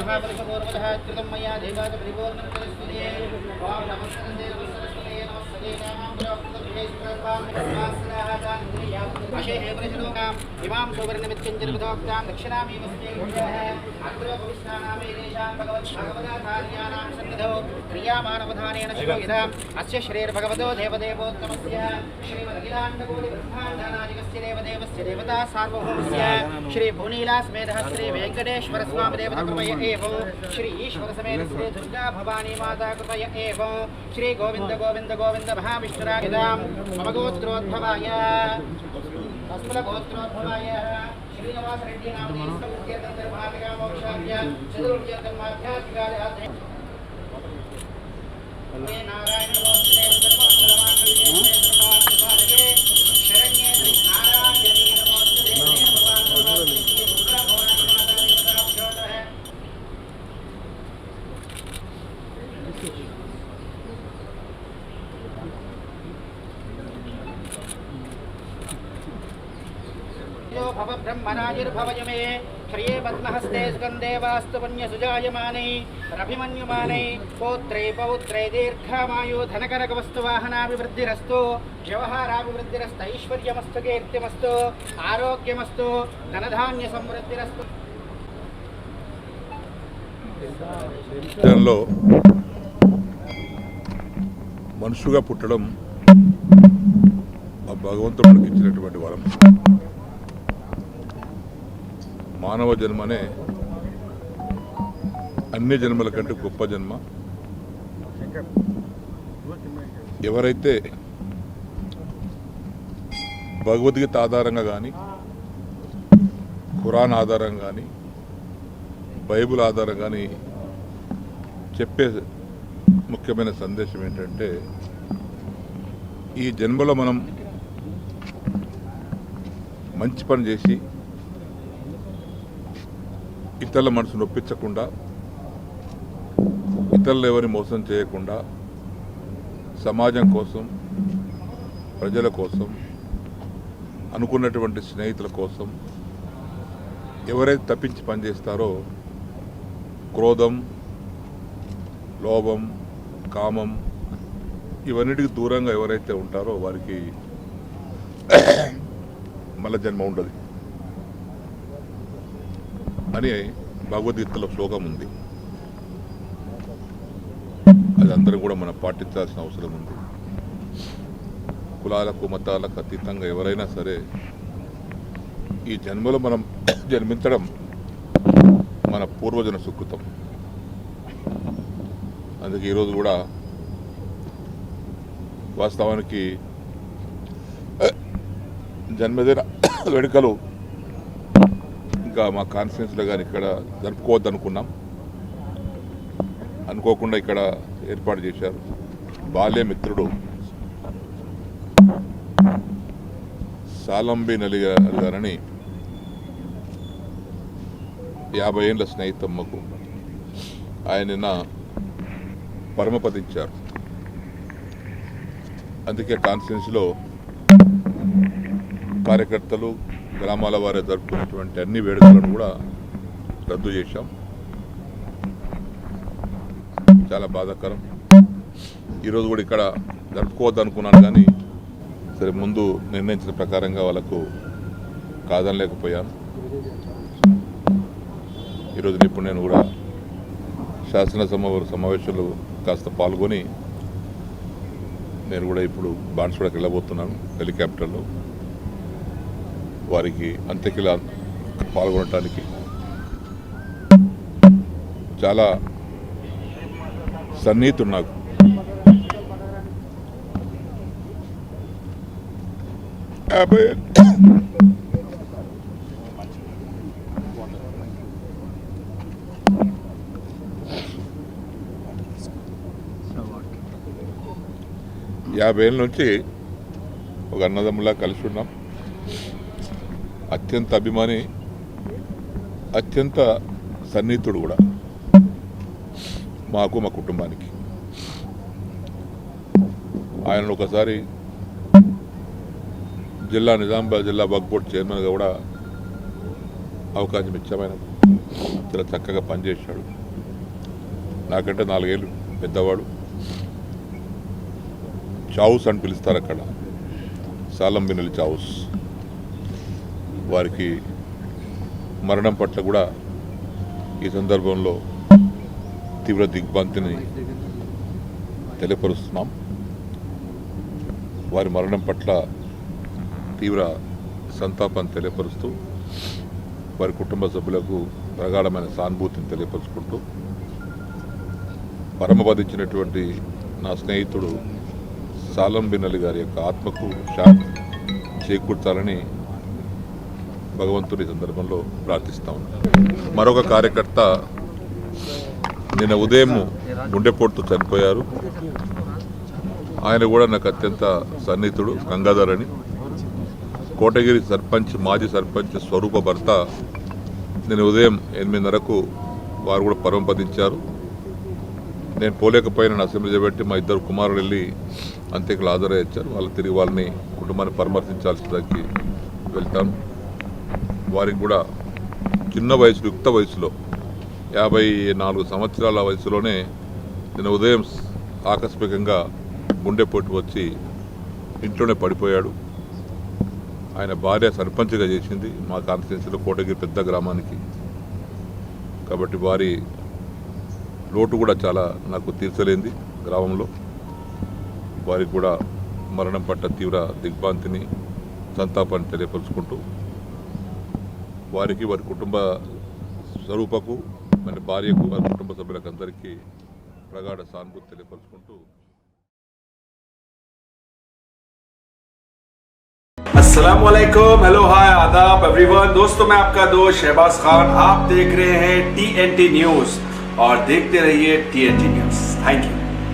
महापुरुषपूर्वतः कृतं मया देवाच परिपूर्णं परिस्मृते ओम नमस्ते नमस्ते नमस्ते नामं इमां सुवर्णमित्यञ्जनविधोक्तां दक्षिणामेवस्मेभ्यः अग्रपविष्णानामेतेषां भगवदाचार्याणां सन्निधौ क्रियामाणवधानेन श्रूयता अस्य श्रीर्भगवतो देवदेवोत्तमस्य श्रीमदखिलाण्डकोटिब्रह्माण्डानादिकस्य देवदेवस्य देवता सार्वभौमस्य श्री भूनीलासमेतः श्री वेङ्कटेश्वरस्वामी देवताकृपय एव श्री ईश्वरसमेत श्री दुर्गा भवानी माता कृपय एव श्री गोविन्द गोविन्द गोविन्द महाविष्णुरागितां मम गोत्रोद्भवाय अस्मद्गोत्रोद्भवाय श्रीनिवासरेड्डी नाम्नि मोक्षाय चतुर्व्यन्तमाध्यात्मिकाय नारायण शरण्ये नारायणी नमोस्तुते भव ब्रह्मणाजिर्भवय मे श्रिये पद्महस्ते स्कन्दे वास्तु पुण्यसुजायमाने रभिमन्युमाने पौत्रे पौत्रे दीर्घामायु धनकनकवस्तुवाहनाभिवृद्धिरस्तु व्यवहाराभिवृद्धिरस्तु ऐश्वर्यमस्तु कीर्तिमस्तु आरोग्यमस्तु धनधान्यसमृद्धिरस्तु జనంలో మనుషుగా పుట్టడం ఆ భగవంతుడు మనకి ఇచ్చినటువంటి వరం. మానవ జన్మనే అన్ని జన్మల కంటే గొప్ప జన్మ. ఎవరైతే భగవద్గీత ఆధారంగా కానీ, ఖురాన్ ఆధారంగా కానీ, బైబిల్ ఆధారంగా కానీ చెప్పే ముఖ్యమైన సందేశం ఏంటంటే, ఈ జన్మలో మనం మంచి పని చేసి ఇతరుల మనసు నొప్పించకుండా, ఇతరులు ఎవరిని మోసం చేయకుండా, సమాజం కోసం, ప్రజల కోసం, అనుకున్నటువంటి స్నేహితుల కోసం ఎవరైతే తప్పించి పనిచేస్తారో, క్రోధం, లోభం, కామం ఇవన్నిటికి దూరంగా ఎవరైతే ఉంటారో వారికి మళ్ళా జన్మ ఉండదు అని భగవద్గీతలో శ్లోకం ఉంది. అది అందరం కూడా మనం పాటించాల్సిన అవసరం ఉంది. కులాలకు మతాలకు అతీతంగా ఎవరైనా సరే ఈ జన్మలో మనం జన్మించడం మన పూర్వజన సుకృతం. అందుకే ఈరోజు కూడా వాస్తవానికి జన్మదిన వేడుకలు ఇంకా మా కాన్ఫరెన్స్లో కానీ ఇక్కడ జరుపుకోవద్దు అనుకున్నాం. అనుకోకుండా ఇక్కడ ఏర్పాటు చేశారు. బాల్యమిత్రుడు సాలంబి నలి గారని 50 ఏళ్ళ స్నేహితమ్మకు ఆయన నిన్న పరమపదించారు. అందుకే కాన్ఫరెన్స్లో కార్యకర్తలు, గ్రామాల వారే జరుపుకున్నటువంటి అన్ని వేడుకలను కూడా రద్దు చేశాం. చాలా బాధాకరం. ఈరోజు కూడా ఇక్కడ జరుపుకోవద్దు అనుకున్నాను, కానీ సరే ముందు నిర్ణయించిన ప్రకారంగా వాళ్ళకు కాదనలేకపోయాను. ఈరోజు ఇప్పుడు నేను కూడా శాసనసభ సమావేశంలో కాస్త పాల్గొని నేను కూడా ఇప్పుడు బాన్స్వాడకి వెళ్ళబోతున్నాను హెలికాప్టర్లో. వారికి అంత్యక్రియలు పాల్గొనటానికి చాలా సన్నిహితుడు నాకు. యాభై ఏళ్ళ నుంచి ఒక అన్నదమ్ములా కలిసి ఉన్నాం. అత్యంత అభిమాని, అత్యంత సన్నిహితుడు కూడా మాకు, మా కుటుంబానికి. ఆయన ఒకసారి నిజామాబాద్ జిల్లా వక్ఫ్ బోర్డు చైర్మన్గా కూడా అవకాశం ఇచ్చాం. ఆయన చాలా చక్కగా పనిచేశాడు. నాకంటే 4 ఏళ్ళు పెద్దవాడు. చావుస్ అని పిలుస్తారు అక్కడ, సాలంబినెల్లి చావుస్. వారికి మరణం పట్ల కూడా ఈ సందర్భంలో తీవ్ర దిగ్భ్రాంతిని తెలియపరుస్తున్నాం. వారి మరణం పట్ల తీవ్ర సంతాపాన్ని తెలియపరుస్తూ వారి కుటుంబ సభ్యులకు ప్రగాఢమైన సానుభూతిని తెలియపరుచుకుంటూ పరమపదించినటువంటి నా స్నేహితుడు సాలంబినెల్లి గారి యొక్క ఆత్మకు శాంతి చేకూర్చాలని భగవంతుడి సందర్భంలో ప్రార్థిస్తా ఉన్నాను. మరొక కార్యకర్త నిన్న ఉదయం గుండెపోటుతో చనిపోయారు. ఆయన కూడా నాకు అత్యంత సన్నిహితుడు, గంగాధర్ అని. కోటగిరి సర్పంచ్, మాజీ సర్పంచ్ స్వరూప భర్త. నిన్న ఉదయం 8:30కు వారు కూడా పరమపదించారు. నేను పోలేకపోయిన అసెంబ్లీ చేపట్టి మా 2 కుమారులు వెళ్ళి అంత్యకులు హాజరయ్యారు. వాళ్ళు తిరిగి వాళ్ళని కుటుంబాన్ని పరామర్శించాల్సిందానికి వెళ్తాను. వారికి కూడా చిన్న వయసులో, యుక్త వయసులో 54 సంవత్సరాల వయసులోనే నిన్న ఉదయం ఆకస్మికంగా గుండెపోటు వచ్చి ఇంట్లోనే పడిపోయాడు. ఆయన భార్య సర్పంచ్గా చేసింది మా కాన్స్టిట్యున్సీలో, కోటగిరి పెద్ద గ్రామానికి. కాబట్టి వారి లోటు కూడా చాలా నాకు తీర్చలేంది గ్రామంలో. వారికి కూడా మరణం పట్ల తీవ్ర దిగ్భ్రాంతిని, సంతాపాన్ని తెలియపరుచుకుంటూ వారికి, వారి కుటుంబ స్వరూపకు, మన భార్యకు, వారి కుటుంబ సభ్యులకు అందరికీ ప్రగాఢ సానుభూతి తెలియపరుచుకుంటూ अस्सलामुअलैकुम, हेलो, हाय, आदाब एवरीवन। दोस्तों, मैं आपका दोस्त शहबाज खान। आप देख रहे हैं TNT न्यूज और देखते रहिए TNT न्यूज। Thank you.